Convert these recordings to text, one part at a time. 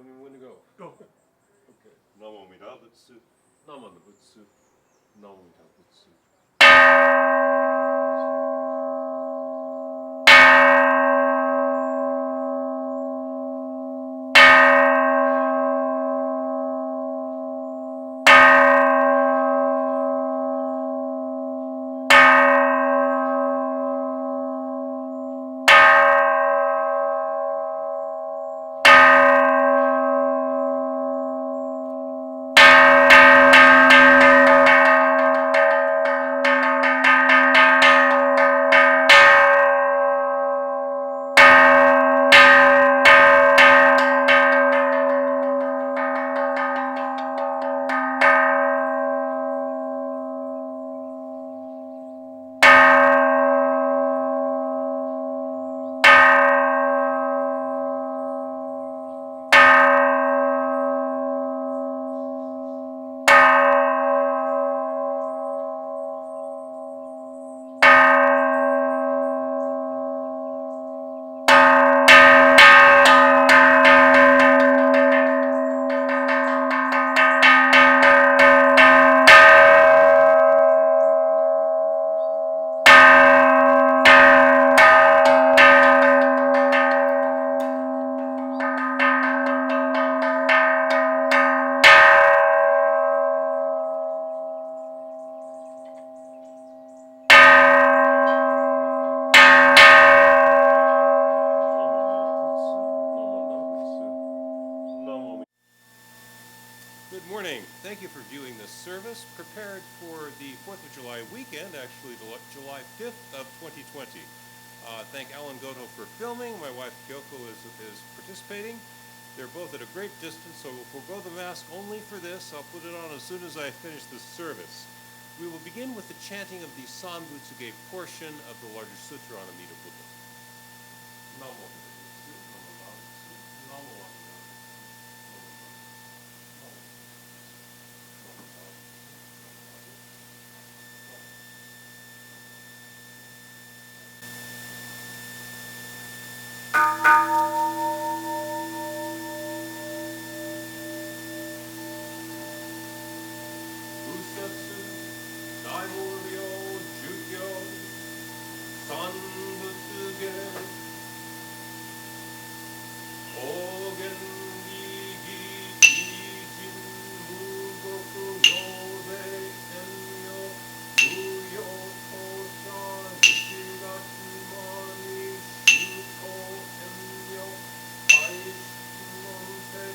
tell me when to go. Go. Okay. Namomida butsu. Namanda butsu. Namanda butsu. Good morning. Thank you for viewing this service, prepared for the 4th of July weekend, actually July 5th of 2020. Thank Alan Goto for filming. My wife Kyoko is participating. They're both at a great distance, so we'll forego the mask only for this. I'll put it on as soon as I finish this service. We will begin with the chanting of the Sanbutsuge portion of the larger Sutra on Amida Buddha. Namo Butsu, Namo Butsu, Namo Butsu. Sanbutsuge Ogen Gigi Jin Mugoku Yobe Enyo Muyo Tosha Ichigatsu Mani Shuko Enyo Aishimonte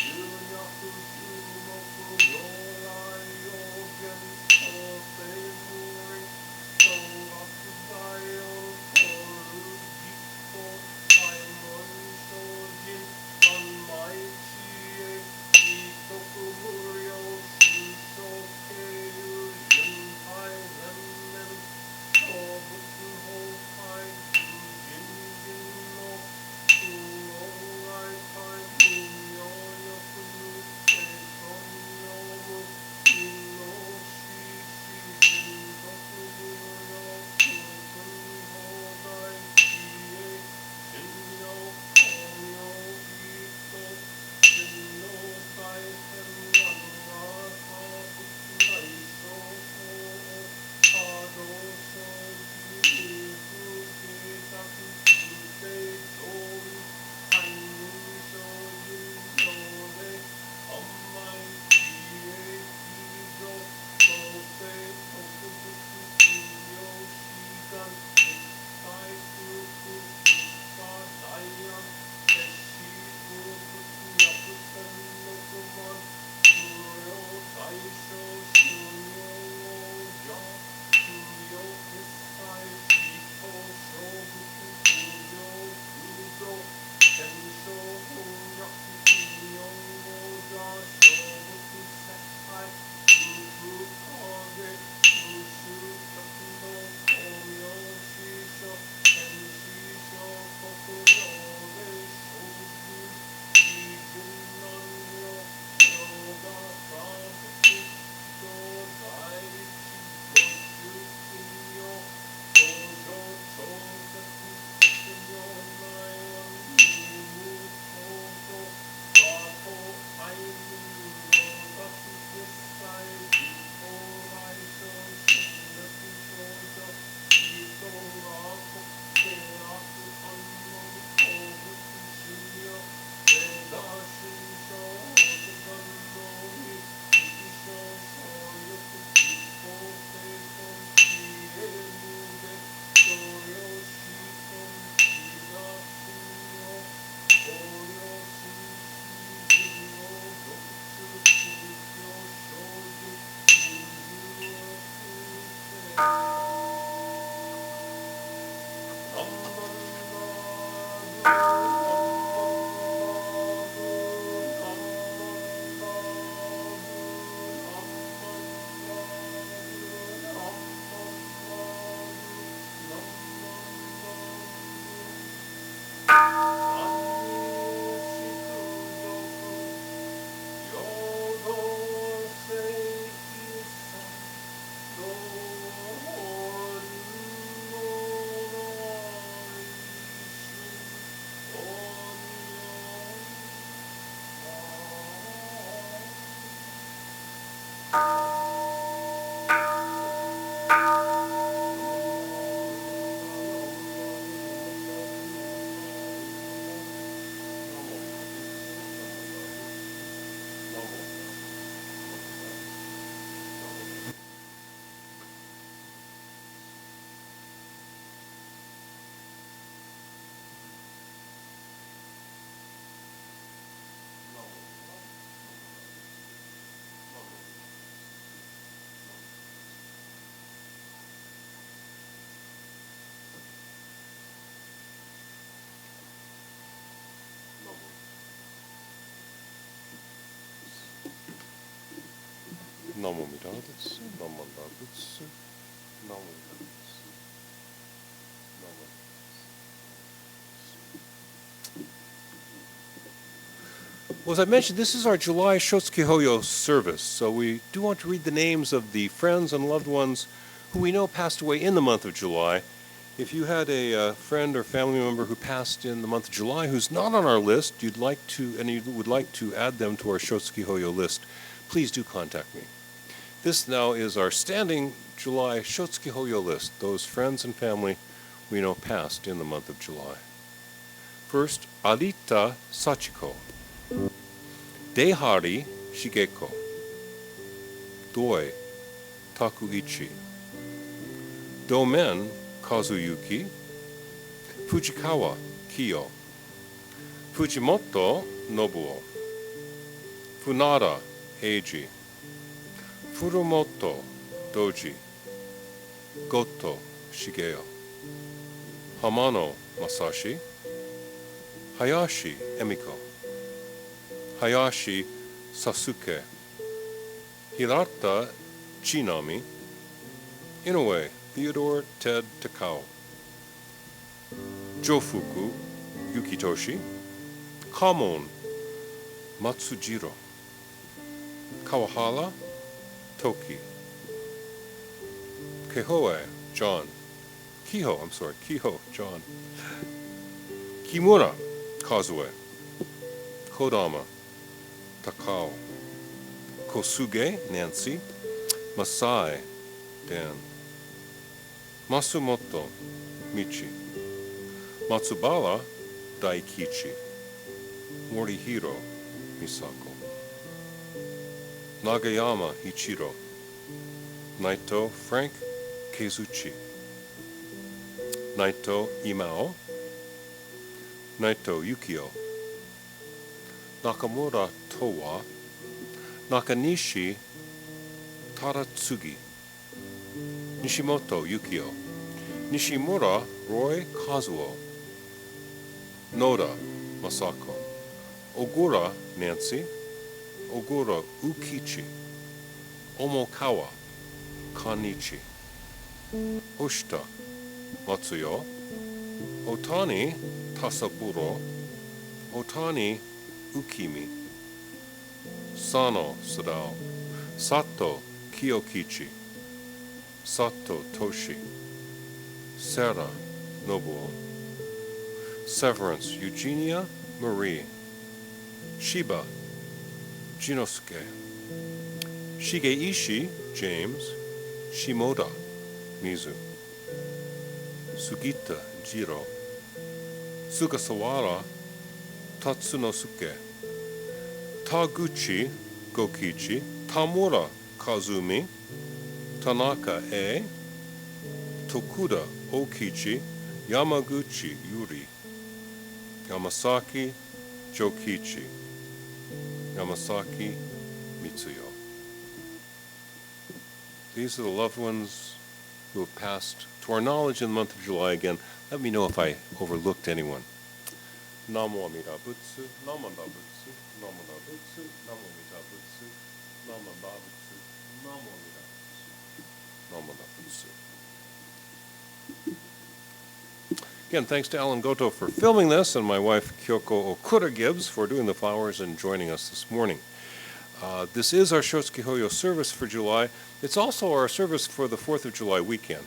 Yunyaku Shumoku Yorai Yogen Sosei Muri Sogaku Dayo Toru Namomida butsu, namanda butsu, namomida butsu, namanda butsu. Well, as I mentioned, this is our July Shotsuki Hoyo service, so we do want to read the names of the friends and loved ones who we know passed away in the month of July. If you had a friend or family member who passed in the month of July who's not on our list, you would like to add them to our Shotsuki Hoyo list, please do contact me. This now is our standing July Shotsuki Hoyo list, those friends and family we know passed in the month of July. First, Arita Sachiko, Dehari Shigeko, Doi Takuichi, Domen Kazuyuki, Fujikawa Kiyo, Fujimoto Nobuo, Funada Eiji, Furumoto Doji, Goto Shigeo, Hamano Masashi, Hayashi Emiko, Hayashi Sasuke, Hirata Chinami, Inoue Theodore Ted Takao, Jofuku Yukitoshi, Kamon Matsujiro, Kawahara Toki, Kiho John, John, Kimura Kazue, Kodama Takao, Kosuge Nancy, Masai Dan, Masumoto Michi, Matsubara Daikichi, Morihiro Misako, Nagayama Ichiro, Naito Frank Keizuchi, Naito Imao, Naito Yukio, Nakamura Towa, Nakanishi Taratsugi, Nishimoto Yukio, Nishimura Roy Kazuo, Noda Masako, Ogura Nancy, Ogura Ukichi, Omokawa Kanichi, Ushita Matsuyo, Otani Tasaburo, Otani Ukimi, Sano Sadao, Sato Kiyokichi, Sato Toshi, Sera Nobuo, Severance Eugenia Marie, Shiba Jinosuke, Shigeishi James, Shimoda Mizu, Sugita Jiro, Sugasawara Tatsunosuke, Taguchi Gokichi, Tamura Kazumi, Tanaka E, Tokuda Okichi, Yamaguchi Yuri, Yamasaki Jokichi, Yamasaki Mitsuyo. These are the loved ones who have passed to our knowledge in the month of July. Again, let me know if I overlooked anyone. Namo Amida Butsu, Namanda Butsu, Namanda Butsu, Namo Amida Butsu, Namanda Butsu, Namo Amida Butsu, Namanda Butsu. Again, thanks to Alan Goto for filming this, and my wife Kyoko Okura Gibbs for doing the flowers and joining us this morning. This is our Shotsuki Hoyo service for July. It's also our service for the 4th of July weekend.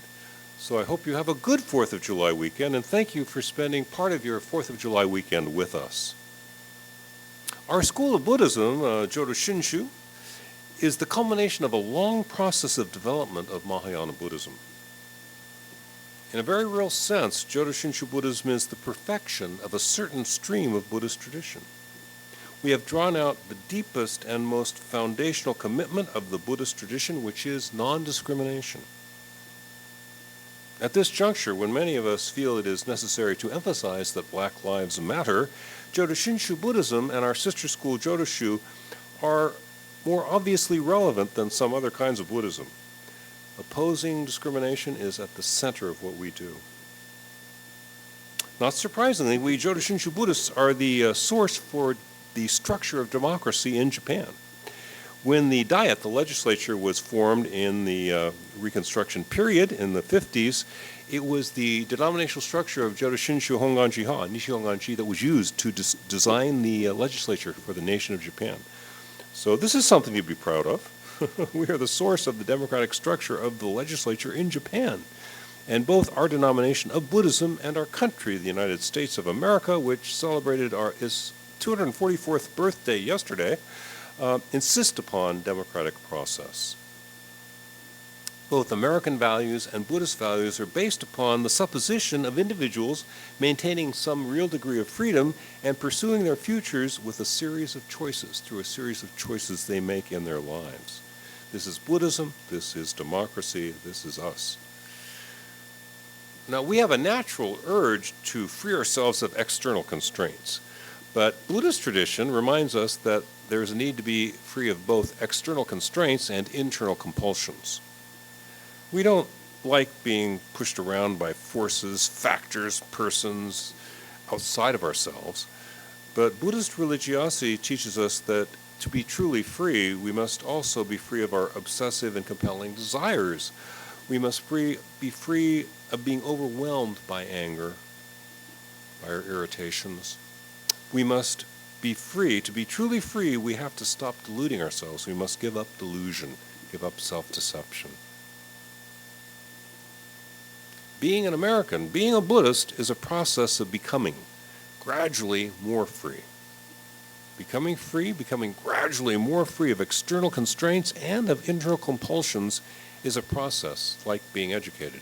So I hope you have a good 4th of July weekend, and thank you for spending part of your 4th of July weekend with us. Our school of Buddhism, Jodo Shinshu, is the culmination of a long process of development of Mahayana Buddhism. In a very real sense, Jodo Shinshu Buddhism is the perfection of a certain stream of Buddhist tradition. We have drawn out the deepest and most foundational commitment of the Buddhist tradition, which is non-discrimination. At this juncture, when many of us feel it is necessary to emphasize that Black lives matter, Jodo Shinshu Buddhism and our sister school Jodoshu are more obviously relevant than some other kinds of Buddhism. Opposing discrimination is at the center of what we do. Not surprisingly, we Jodo Shinshu Buddhists are the source for the structure of democracy in Japan. When the Diet, the legislature, was formed in the Reconstruction period in the 50s, it was the denominational structure of Jodo Shinshu Honganji-ha, Nichi Honganji, that was used to design the legislature for the nation of Japan. So this is something to be proud of. We are the source of the democratic structure of the legislature in Japan. And both our denomination of Buddhism and our country, the United States of America, which celebrated its 244th birthday yesterday, insist upon democratic process. Both American values and Buddhist values are based upon the supposition of individuals maintaining some real degree of freedom and pursuing their futures with a series of choices, through a series of choices they make in their lives. This is Buddhism, this is democracy, this is us. Now, we have a natural urge to free ourselves of external constraints, but Buddhist tradition reminds us that there is a need to be free of both external constraints and internal compulsions. We don't like being pushed around by forces, factors, persons outside of ourselves, but Buddhist religiosity teaches us that to be truly free, we must also be free of our obsessive and compelling desires. We must be free of being overwhelmed by anger, by our irritations. We must be free. To be truly free, we have to stop deluding ourselves. We must give up delusion, give up self-deception. Being an American, being a Buddhist, is a process of becoming gradually more free. Becoming free, becoming gradually more free of external constraints and of internal compulsions is a process like being educated.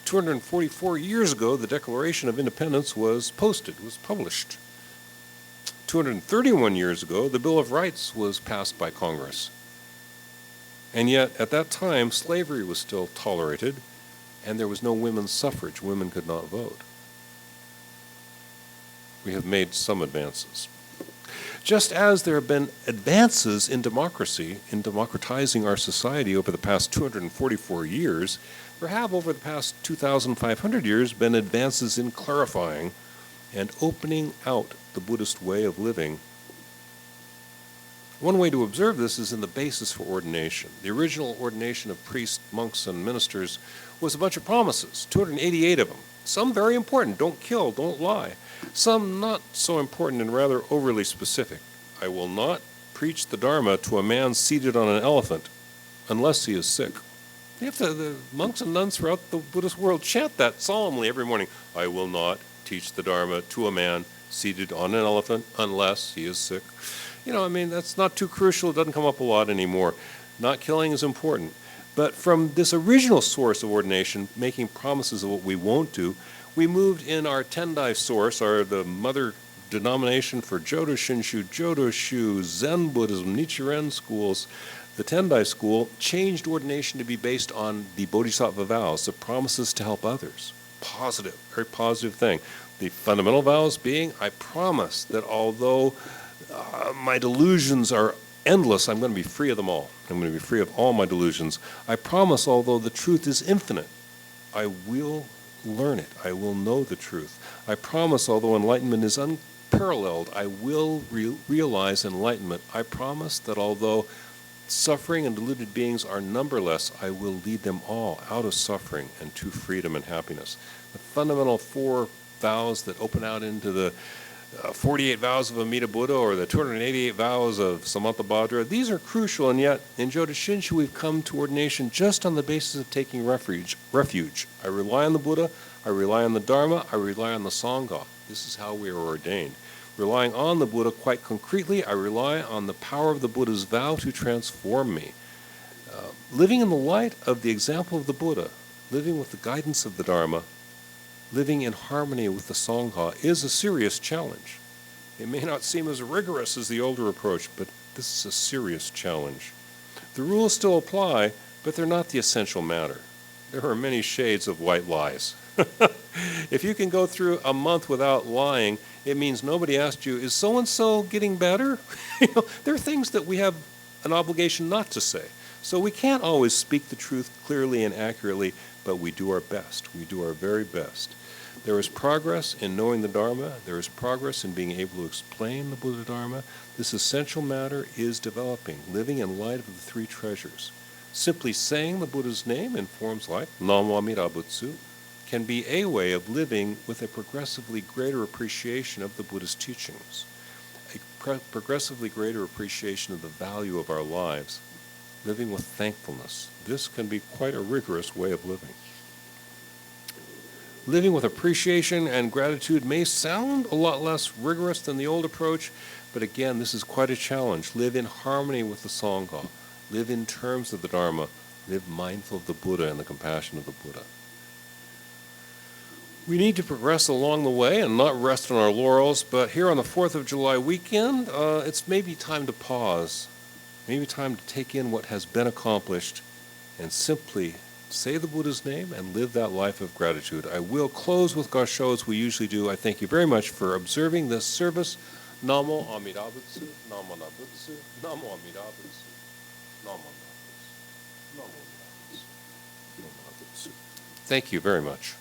244 years ago, the Declaration of Independence was posted, was published. 231 years ago, the Bill of Rights was passed by Congress. And yet, at that time, slavery was still tolerated, and there was no women's suffrage. Women could not vote. We have made some advances. Just as there have been advances in democracy, in democratizing our society over the past 244 years, there have over the past 2,500 years been advances in clarifying and opening out the Buddhist way of living. One way to observe this is in the basis for ordination. The original ordination of priests, monks, and ministers was a bunch of promises, 288 of them. Some very important, don't kill, don't lie. Some not so important and rather overly specific. I will not preach the Dharma to a man seated on an elephant unless he is sick. The monks and nuns throughout the Buddhist world chant that solemnly every morning. I will not teach the Dharma to a man seated on an elephant unless he is sick. That's not too crucial. It doesn't come up a lot anymore. Not killing is important. But from this original source of ordination, making promises of what we won't do, we moved in our Tendai source, the mother denomination for Jodo Shinshu, Jodo Shu, Zen Buddhism, Nichiren schools. The Tendai school changed ordination to be based on the Bodhisattva vows, the promises to help others. Positive, very positive thing. The fundamental vows being, I promise that although my delusions are endless, I'm going to be free of them all. I'm going to be free of all my delusions. I promise, although the truth is infinite, I will learn it. I will know the truth. I promise, although enlightenment is unparalleled, I will realize enlightenment. I promise that although suffering and deluded beings are numberless, I will lead them all out of suffering and to freedom and happiness. The fundamental four vows that open out into the 48 vows of Amida Buddha or the 288 vows of Samantabhadra, these are crucial, and yet in Jodo Shinshu we've come to ordination just on the basis of taking refuge. I rely on the Buddha, I rely on the Dharma, I rely on the Sangha. This is how we are ordained. Relying on the Buddha quite concretely, I rely on the power of the Buddha's vow to transform me. Living in the light of the example of the Buddha, living with the guidance of the Dharma, living in harmony with the Sangha is a serious challenge. It may not seem as rigorous as the older approach, but this is a serious challenge. The rules still apply, but they're not the essential matter. There are many shades of white lies. If you can go through a month without lying, it means nobody asked you, is so-and-so getting better? There are things that we have an obligation not to say. So we can't always speak the truth clearly and accurately, but we do our best. We do our very best. There is progress in knowing the Dharma. There is progress in being able to explain the Buddha Dharma. This essential matter is developing, living in light of the three treasures. Simply saying the Buddha's name in forms like Namo Amida Butsu can be a way of living with a progressively greater appreciation of the Buddha's teachings, a progressively greater appreciation of the value of our lives, living with thankfulness. This can be quite a rigorous way of living. Living with appreciation and gratitude may sound a lot less rigorous than the old approach, but again, this is quite a challenge. Live in harmony with the Sangha. Live in terms of the Dharma. Live mindful of the Buddha and the compassion of the Buddha. We need to progress along the way and not rest on our laurels, but here on the 4th of July weekend, it's maybe time to pause, maybe time to take in what has been accomplished and simply say the Buddha's name and live that life of gratitude. I will close with Gassho as we usually do. I thank you very much for observing this service. Namo Amida Butsu, Namo Na Butsu, Namo Amida Butsu, Namo Na Butsu, Namo Na Butsu, Namo Na Butsu. Thank you very much.